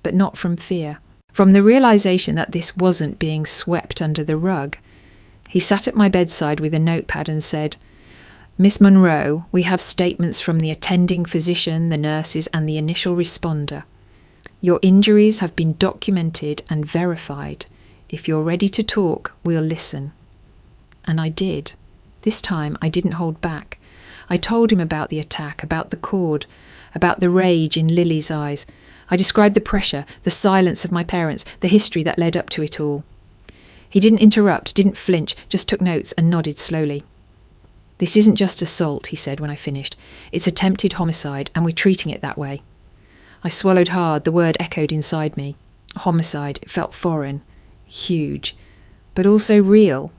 But not from fear. From the realisation that this wasn't being swept under the rug. He sat at my bedside with a notepad and said, "Miss Monroe, we have statements from the attending physician, the nurses, and the initial responder. Your injuries have been documented and verified. If you're ready to talk, we'll listen." And I did. This time I didn't hold back. I told him about the attack, about the cord, about the rage in Lily's eyes. I described the pressure, the silence of my parents, the history that led up to it all. He didn't interrupt, didn't flinch, just took notes and nodded slowly. "This isn't just assault," he said when I finished. "It's attempted homicide, and we're treating it that way." I swallowed hard, the word echoed inside me. Homicide, it felt foreign, huge, but also real.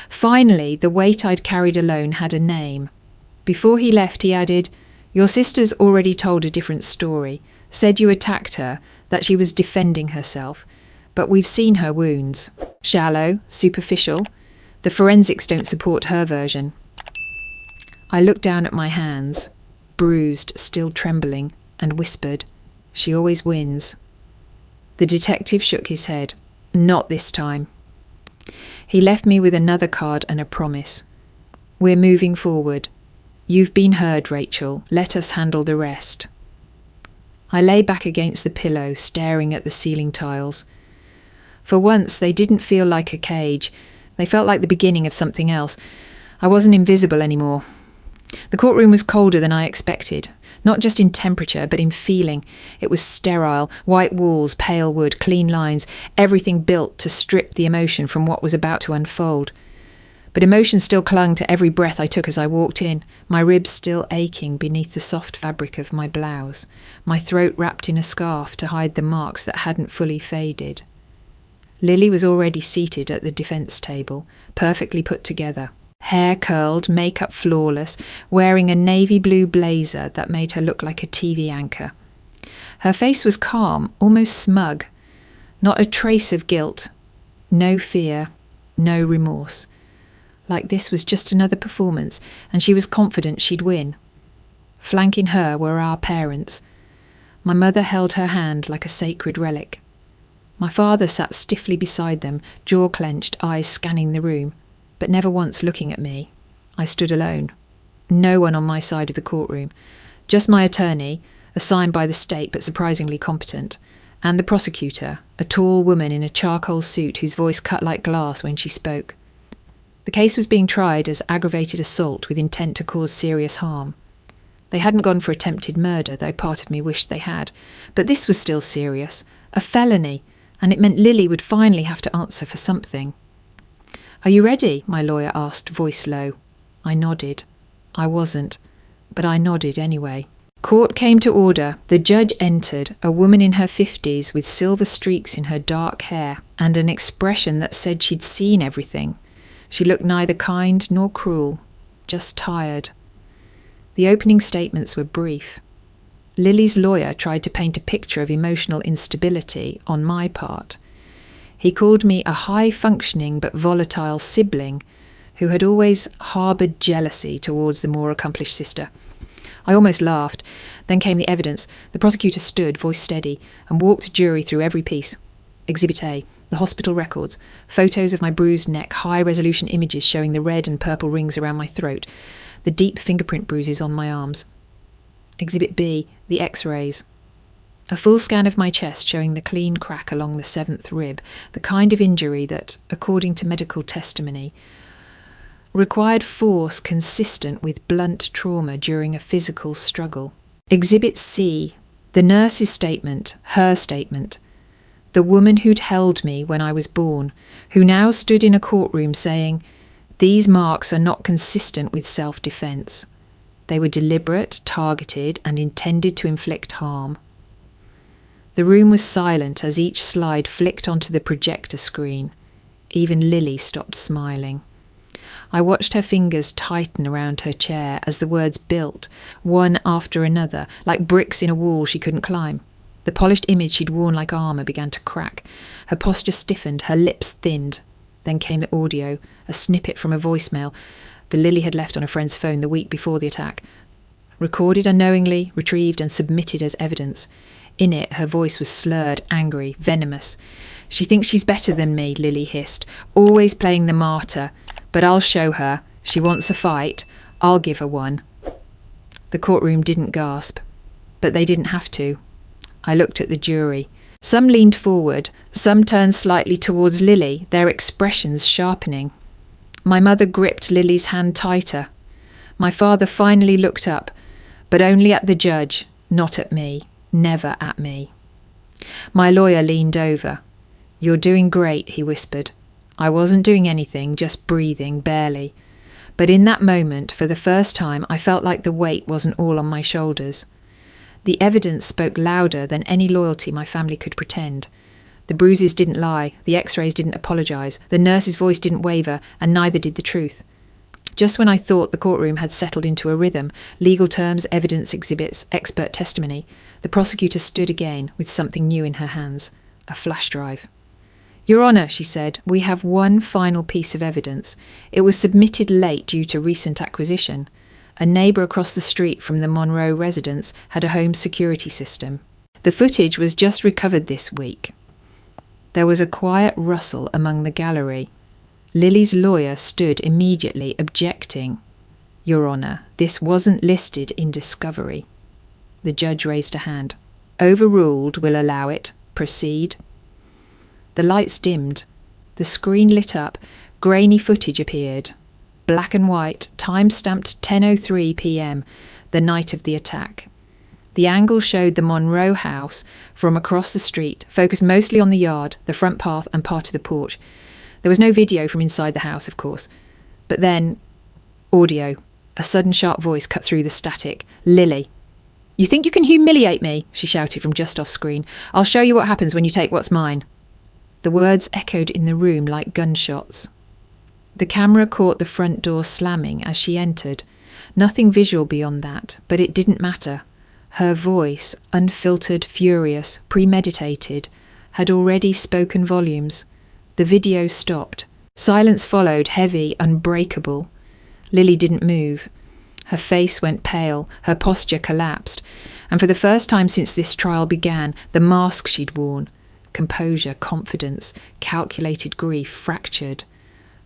Finally, the weight I'd carried alone had a name. Before he left, he added, "Your sister's already told a different story, said you attacked her, that she was defending herself. But we've seen her wounds. Shallow, superficial. The forensics don't support her version." I looked down at my hands, bruised, still trembling, and whispered, "She always wins." The detective shook his head. "Not this time." He left me with another card and a promise. "We're moving forward. You've been heard, Rachel. Let us handle the rest." I lay back against the pillow, staring at the ceiling tiles. For once, they didn't feel like a cage. They felt like the beginning of something else. I wasn't invisible anymore. The courtroom was colder than I expected, not just in temperature, but in feeling. It was sterile, white walls, pale wood, clean lines, everything built to strip the emotion from what was about to unfold. But emotion still clung to every breath I took as I walked in, my ribs still aching beneath the soft fabric of my blouse, my throat wrapped in a scarf to hide the marks that hadn't fully faded. Lily was already seated at the defence table, perfectly put together. Hair curled, makeup flawless, wearing a navy blue blazer that made her look like a TV anchor. Her face was calm, almost smug. Not a trace of guilt. No fear, no remorse. Like this was just another performance, and she was confident she'd win. Flanking her were our parents. My mother held her hand like a sacred relic. My father sat stiffly beside them, jaw clenched, eyes scanning the room, but never once looking at me. I stood alone. No one on my side of the courtroom. Just my attorney, assigned by the state but surprisingly competent, and the prosecutor, a tall woman in a charcoal suit whose voice cut like glass when she spoke. The case was being tried as aggravated assault with intent to cause serious harm. They hadn't gone for attempted murder, though part of me wished they had. But this was still serious. A felony, and it meant Lily would finally have to answer for something. "Are you ready?" my lawyer asked, voice low. I nodded. I wasn't, but I nodded anyway. Court came to order. The judge entered, a woman in her 50s with silver streaks in her dark hair and an expression that said she'd seen everything. She looked neither kind nor cruel, just tired. The opening statements were brief. Lily's lawyer tried to paint a picture of emotional instability on my part. He called me a high-functioning but volatile sibling who had always harboured jealousy towards the more accomplished sister. I almost laughed. Then came the evidence. The prosecutor stood, voice steady, and walked the jury through every piece. Exhibit A, the hospital records, photos of my bruised neck, high-resolution images showing the red and purple rings around my throat, the deep fingerprint bruises on my arms. Exhibit B, the X-rays. A full scan of my chest showing the clean crack along the 7th rib, the kind of injury that, according to medical testimony, required force consistent with blunt trauma during a physical struggle. Exhibit C, the nurse's statement, her statement. The woman who'd held me when I was born, who now stood in a courtroom saying, "These marks are not consistent with self-defence. They were deliberate, targeted, and intended to inflict harm." The room was silent as each slide flicked onto the projector screen. Even Lily stopped smiling. I watched her fingers tighten around her chair as the words built, one after another, like bricks in a wall she couldn't climb. The polished image she'd worn like armour began to crack. Her posture stiffened, her lips thinned. Then came the audio, a snippet from a voicemail that Lily had left on a friend's phone the week before the attack. Recorded unknowingly, retrieved and submitted as evidence. In it, her voice was slurred, angry, venomous. "She thinks she's better than me," Lily hissed, "always playing the martyr. But I'll show her. She wants a fight. I'll give her one." The courtroom didn't gasp. But they didn't have to. I looked at the jury. Some leaned forward, some turned slightly towards Lily, their expressions sharpening. My mother gripped Lily's hand tighter. My father finally looked up, but only at the judge, not at me, never at me. My lawyer leaned over. "You're doing great," he whispered. I wasn't doing anything, just breathing, barely. But in that moment, for the first time, I felt like the weight wasn't all on my shoulders. The evidence spoke louder than any loyalty my family could pretend. The bruises didn't lie, the x-rays didn't apologise, the nurse's voice didn't waver, and neither did the truth. Just when I thought the courtroom had settled into a rhythm, legal terms, evidence exhibits, expert testimony, the prosecutor stood again with something new in her hands, a flash drive. "Your Honour," she said, "we have one final piece of evidence. It was submitted late due to recent acquisition. A neighbour across the street from the Monroe residence had a home security system. The footage was just recovered this week." There was a quiet rustle among the gallery. Lily's lawyer stood immediately, objecting. "Your Honour, this wasn't listed in discovery." The judge raised a hand. Overruled, will allow it. Proceed. The lights dimmed. The screen lit up. Grainy footage appeared. Black and white, time-stamped 10:03 p.m, the night of the attack. The angle showed the Monroe house from across the street, focused mostly on the yard, the front path and part of the porch. There was no video from inside the house, of course. But then, audio. A sudden sharp voice cut through the static. Lily. "You think you can humiliate me?" she shouted from just off screen. "I'll show you what happens when you take what's mine." The words echoed in the room like gunshots. The camera caught the front door slamming as she entered. Nothing visual beyond that, but it didn't matter. Her voice, unfiltered, furious, premeditated, had already spoken volumes. The video stopped. Silence followed, heavy, unbreakable. Lily didn't move. Her face went pale, her posture collapsed, and for the first time since this trial began, the mask she'd worn, composure, confidence, calculated grief, fractured.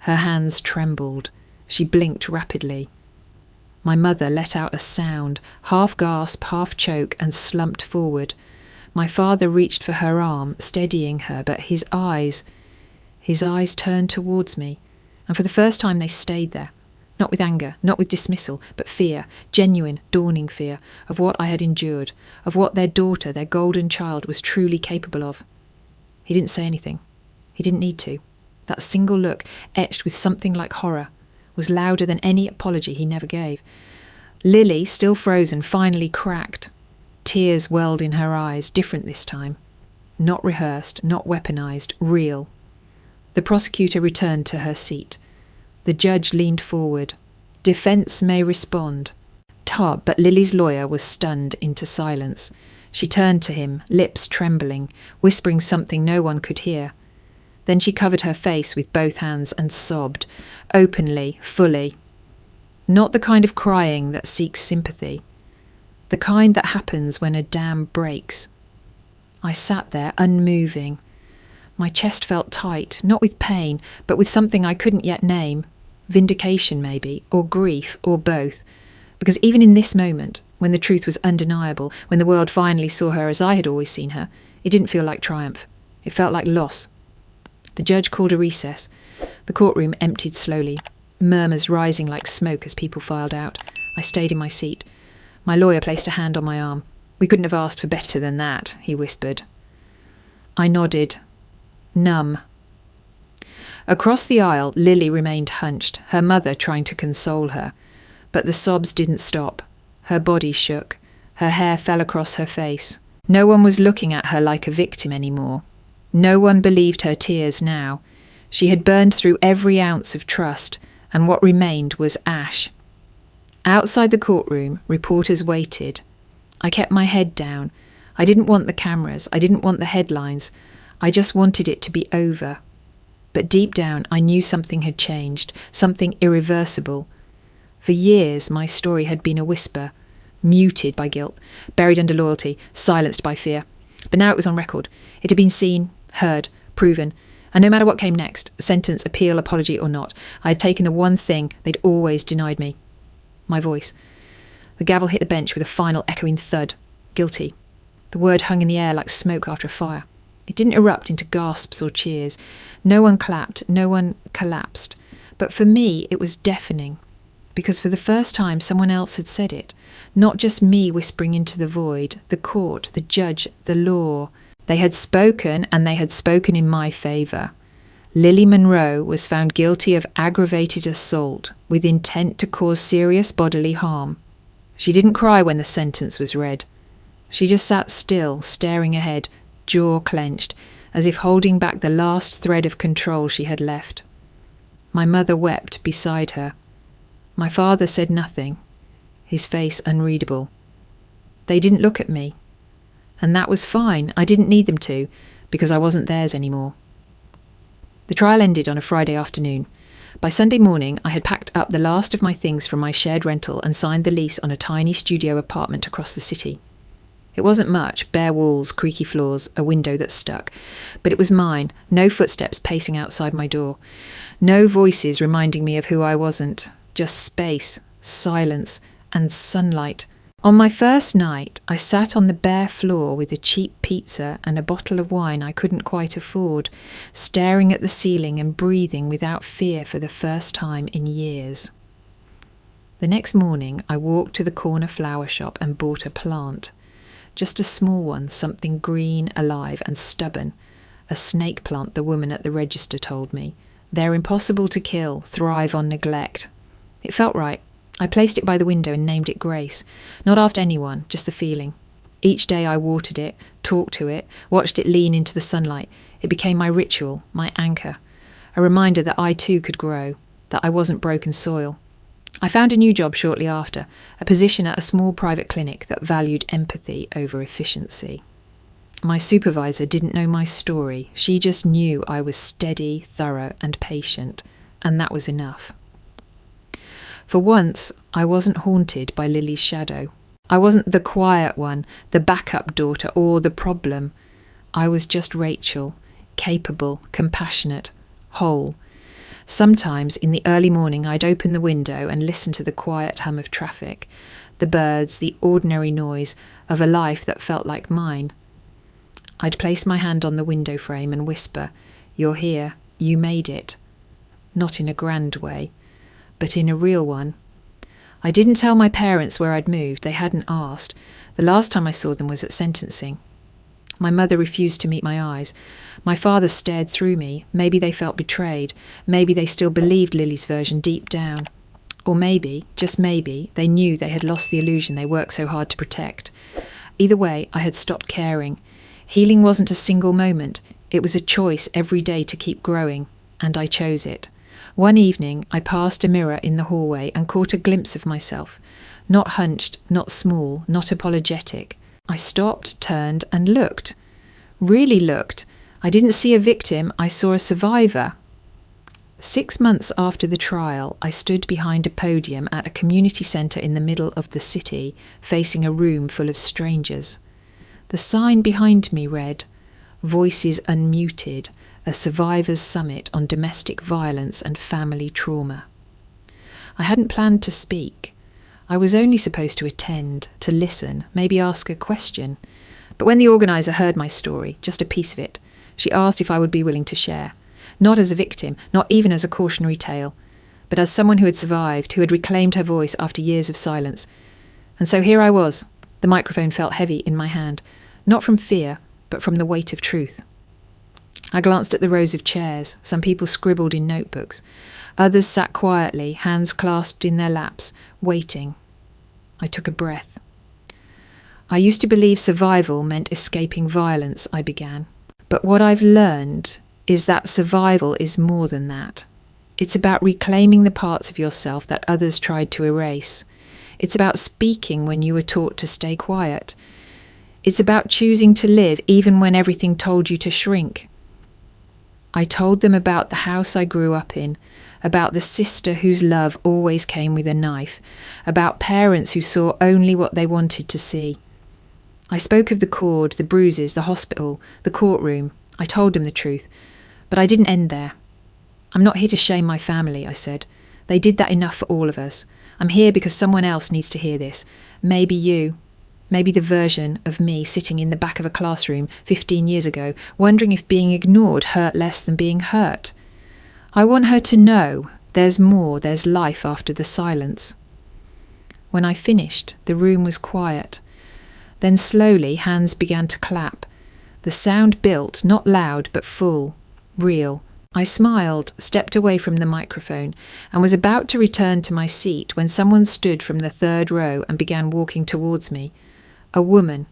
Her hands trembled. She blinked rapidly. My mother let out a sound, half gasp, half choke, and slumped forward. My father reached for her arm, steadying her, but his eyes turned towards me, and for the first time they stayed there. Not with anger, not with dismissal, but fear, genuine, dawning fear, of what I had endured, of what their daughter, their golden child, was truly capable of. He didn't say anything. He didn't need to. That single look, etched with something like horror, was louder than any apology he never gave. Lily, still frozen, finally cracked. Tears welled in her eyes, different this time. Not rehearsed, not weaponized, real. The prosecutor returned to her seat. The judge leaned forward. "Defence may respond." But Lily's lawyer was stunned into silence. She turned to him, lips trembling, whispering something no one could hear. Then she covered her face with both hands and sobbed, openly, fully. Not the kind of crying that seeks sympathy. The kind that happens when a dam breaks. I sat there, unmoving. My chest felt tight, not with pain, but with something I couldn't yet name. Vindication, maybe, or grief, or both. Because even in this moment, when the truth was undeniable, when the world finally saw her as I had always seen her, it didn't feel like triumph. It felt like loss. The judge called a recess. The courtroom emptied slowly, murmurs rising like smoke as people filed out. I stayed in my seat. My lawyer placed a hand on my arm. "We couldn't have asked for better than that," he whispered. I nodded, numb. Across the aisle, Lily remained hunched, her mother trying to console her. But the sobs didn't stop. Her body shook. Her hair fell across her face. No one was looking at her like a victim anymore. No one believed her tears now. She had burned through every ounce of trust, and what remained was ash. Outside the courtroom, reporters waited. I kept my head down. I didn't want the cameras. I didn't want the headlines. I just wanted it to be over. But deep down, I knew something had changed, something irreversible. For years, my story had been a whisper, muted by guilt, buried under loyalty, silenced by fear. But now it was on record. It had been seen, heard, proven, and no matter what came next, sentence, appeal, apology or not, I had taken the one thing they'd always denied me. My voice. The gavel hit the bench with a final echoing thud. Guilty. The word hung in the air like smoke after a fire. It didn't erupt into gasps or cheers. No one clapped, no one collapsed. But for me, it was deafening. Because for the first time, someone else had said it. Not just me whispering into the void, the court, the judge, the law. They had spoken, and they had spoken in my favour. Lily Monroe was found guilty of aggravated assault with intent to cause serious bodily harm. She didn't cry when the sentence was read. She just sat still, staring ahead, jaw clenched, as if holding back the last thread of control she had left. My mother wept beside her. My father said nothing, his face unreadable. They didn't look at me. And that was fine. I didn't need them to, because I wasn't theirs anymore. The trial ended on a Friday afternoon. By Sunday morning, I had packed up the last of my things from my shared rental and signed the lease on a tiny studio apartment across the city. It wasn't much, bare walls, creaky floors, a window that stuck. But it was mine, no footsteps pacing outside my door. No voices reminding me of who I wasn't. Just space, silence, and sunlight. On my first night, I sat on the bare floor with a cheap pizza and a bottle of wine I couldn't quite afford, staring at the ceiling and breathing without fear for the first time in years. The next morning, I walked to the corner flower shop and bought a plant. Just a small one, something green, alive and stubborn. A snake plant, the woman at the register told me. They're impossible to kill, thrive on neglect. It felt right. I placed it by the window and named it Grace. Not after anyone, just the feeling. Each day I watered it, talked to it, watched it lean into the sunlight. It became my ritual, my anchor. A reminder that I too could grow, that I wasn't broken soil. I found a new job shortly after, a position at a small private clinic that valued empathy over efficiency. My supervisor didn't know my story. She just knew I was steady, thorough and patient, and that was enough. For once, I wasn't haunted by Lily's shadow. I wasn't the quiet one, the backup daughter, or the problem. I was just Rachel, capable, compassionate, whole. Sometimes in the early morning I'd open the window and listen to the quiet hum of traffic, the birds, the ordinary noise of a life that felt like mine. I'd place my hand on the window frame and whisper, "You're here, you made it." Not in a grand way, but in a real one. I didn't tell my parents where I'd moved. They hadn't asked. The last time I saw them was at sentencing. My mother refused to meet my eyes. My father stared through me. Maybe they felt betrayed. Maybe they still believed Lily's version deep down. Or maybe, just maybe, they knew they had lost the illusion they worked so hard to protect. Either way, I had stopped caring. Healing wasn't a single moment. It was a choice every day to keep growing, and I chose it. One evening, I passed a mirror in the hallway and caught a glimpse of myself. Not hunched, not small, not apologetic. I stopped, turned, and looked. Really looked. I didn't see a victim, I saw a survivor. 6 months after the trial, I stood behind a podium at a community centre in the middle of the city, facing a room full of strangers. The sign behind me read, "Voices Unmuted, a survivors' summit on domestic violence and family trauma." I hadn't planned to speak. I was only supposed to attend, to listen, maybe ask a question. But when the organiser heard my story, just a piece of it, she asked if I would be willing to share. Not as a victim, not even as a cautionary tale, but as someone who had survived, who had reclaimed her voice after years of silence. And so here I was. The microphone felt heavy in my hand, not from fear, but from the weight of truth. I glanced at the rows of chairs. Some people scribbled in notebooks. Others sat quietly, hands clasped in their laps, waiting. I took a breath. I used to believe survival meant escaping violence, I began. But what I've learned is that survival is more than that. It's about reclaiming the parts of yourself that others tried to erase. It's about speaking when you were taught to stay quiet. It's about choosing to live even when everything told you to shrink. I told them about the house I grew up in, about the sister whose love always came with a knife, about parents who saw only what they wanted to see. I spoke of the cord, the bruises, the hospital, the courtroom. I told them the truth, but I didn't end there. "I'm not here to shame my family," I said. "They did that enough for all of us. I'm here because someone else needs to hear this. Maybe you. Maybe the version of me sitting in the back of a classroom 15 years ago, wondering if being ignored hurt less than being hurt. I want her to know there's more, there's life after the silence." When I finished, the room was quiet. Then slowly hands began to clap. The sound built, not loud but full, real. I smiled, stepped away from the microphone, and was about to return to my seat when someone stood from the third row and began walking towards me. A woman,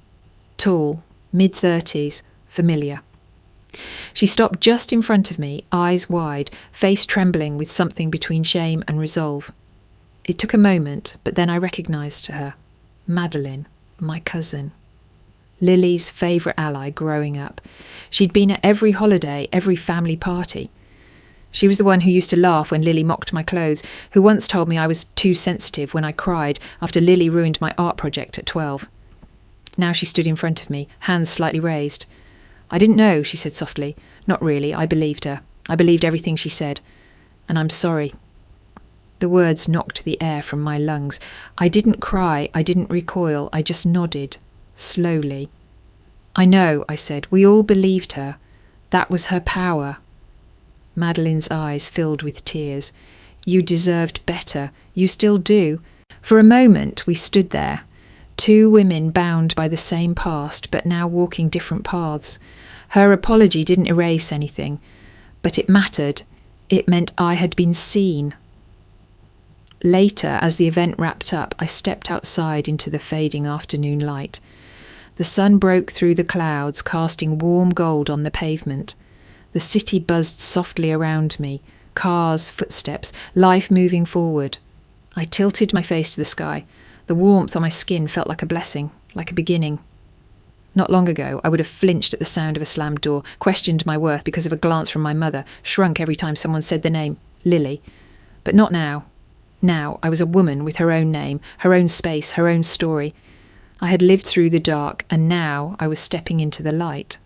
tall, mid-30s, familiar. She stopped just in front of me, eyes wide, face trembling with something between shame and resolve. It took a moment, but then I recognised her. Meline, my cousin. Lily's favourite ally growing up. She'd been at every holiday, every family party. She was the one who used to laugh when Lily mocked my clothes, who once told me I was too sensitive when I cried after Lily ruined my art project at 12. Now she stood in front of me, hands slightly raised. "I didn't know," she said softly. "Not really, I believed her. I believed everything she said. And I'm sorry." The words knocked the air from my lungs. I didn't cry, I didn't recoil, I just nodded, slowly. I know, I said. We all believed her. That was her power. Madeline's eyes filled with tears. You deserved better. You still do. For a moment we stood there, two women bound by the same past, but now walking different paths. Her apology didn't erase anything, but it mattered. It meant I had been seen. Later, as the event wrapped up, I stepped outside into the fading afternoon light. The sun broke through the clouds, casting warm gold on the pavement. The city buzzed softly around me, cars, footsteps, life moving forward. I tilted my face to the sky. The warmth on my skin felt like a blessing, like a beginning. Not long ago, I would have flinched at the sound of a slammed door, questioned my worth because of a glance from my mother, shrunk every time someone said the name, Lily. But not now. Now I was a woman with her own name, her own space, her own story. I had lived through the dark, and now I was stepping into the light.